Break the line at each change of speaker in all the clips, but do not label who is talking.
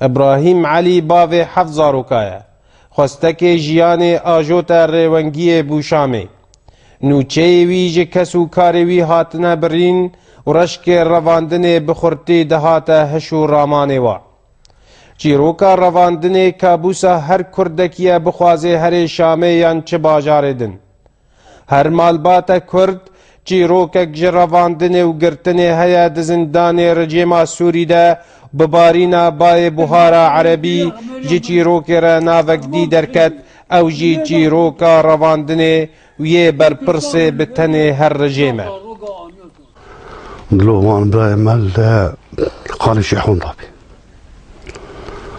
ابراهیم علی باوی 7 زاروکایه خواستک جیان آجوت ریونگی بوشامه نوچه وی جه کسو کاروی هاتنه برین و رشک رواندن بخورتی دهات هشو رامانه وا چیروکا رواندن کابوسا هر کردکیه بخوازه هر شامه یان چه باجاره دن هر مالبات کرد چیروکک جه رواندن و گرتنه هیا دزندان رجیما سوری ده ببارینا بای بوهارا عربی جه چیروک را ناوکدی درکت او جه چیروکا رواندن و یه برپرس بتنه هر رجیمه
دلوان برای مل خان شیحون دابی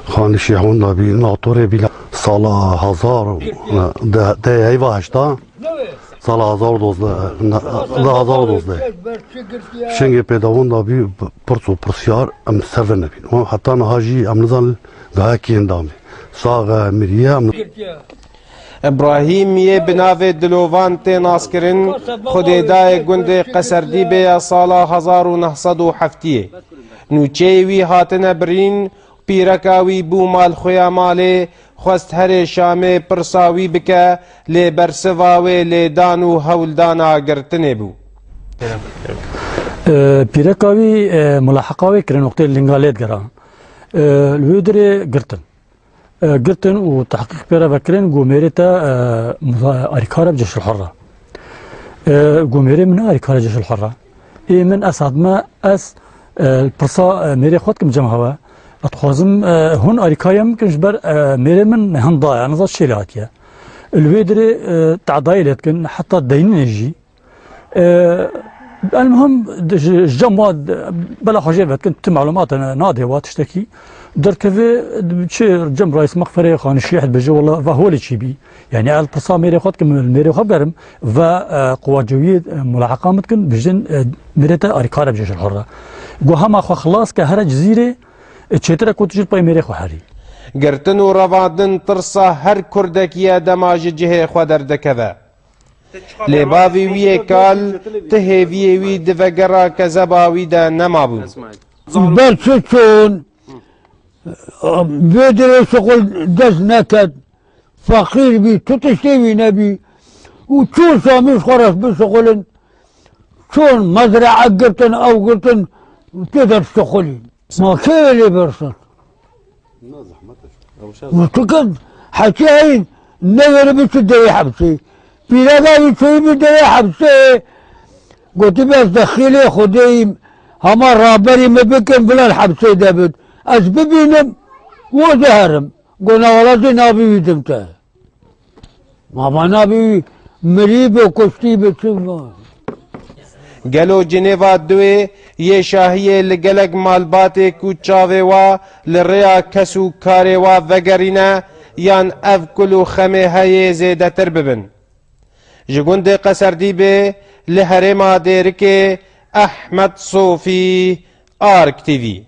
خان شیحون دابی ناطوره بیلا سال 1000 ده ایوه 8 سال 1012 شنگ پیداون دابی پرسو پرسیار ام سرور نبین و حتی نهاجی ام نزال گاهکی اندامی ساغ مریه ام
ابراهیم یه بناو دلوان تیناس کرن خوددای گند قصردی به سال 1907 نوچه وی هاتنه برین پیرکاوی بو مال خویا ماله خواست هر شامه پرساوی بکه لی برسواوی لی دانو هولدانا گرتنه بو
پیرکاوی ملاحقاوی کرن وقتی لنگالیت گران الویدر گرتن و تحقیق پیرا بکرن گومیرتا آریکارا بجيش الحرة گومیری من آریکارا جيش الحرة ای من اسعد ما اس البرصا ميري خودكم جمعوا اتخوازم هون آریکایا ممكنش بر ميري من هن ضايع نظر شيلاتيا الويدر تعضايلت كن حتى الدينين يجي المهم جمعات بلا حاجة كنت معلومات نادي واتشتكي دركفي شي جنب رئيس مغفرة خان الشيح بجي والله فهو اللي تشيبي يعني البرصا ميري خود كم الميري خبرم وقوات جوية ملاحقة متكن بجن ميريتا أريكارا بجيش الحرة وهم أخو خلاص كهرة جزيرة تشتري كنت جيت باي ميري خو حري
گرتن و رواندن ترسا هر کردکیه دماج جه خودر دکوه لباوی وی کال تهوی وی دفگرا کزباوی دا نمابون
برچون بدر شغل دز نکد فقیر بی تو تشتیوی نبی و چون سامیش خورش بشغلن چون مزرعه گرتن او گرتن تقدر تشتغلين ما كيف برسل وتكد حكاين نظر بتدري حبسي بلا يشوي بدري حبسي قلت بس دخيلي خديم هما رابري ما بكن بلا الحبسي دابد اسببينم وزهرم قلنا ولدي نابي يدمته ما نابي مريب وكشتي بتشوفه
گلو جنیوا دوی یه شاهیه لگلگ مالبات کوچاوه و لریا کسو کاره و وگرینه یان اف کلو خمه های زیده تر ببن. جگوند قصردی به لحرما دیرک احمد صوفی آرک تیوی.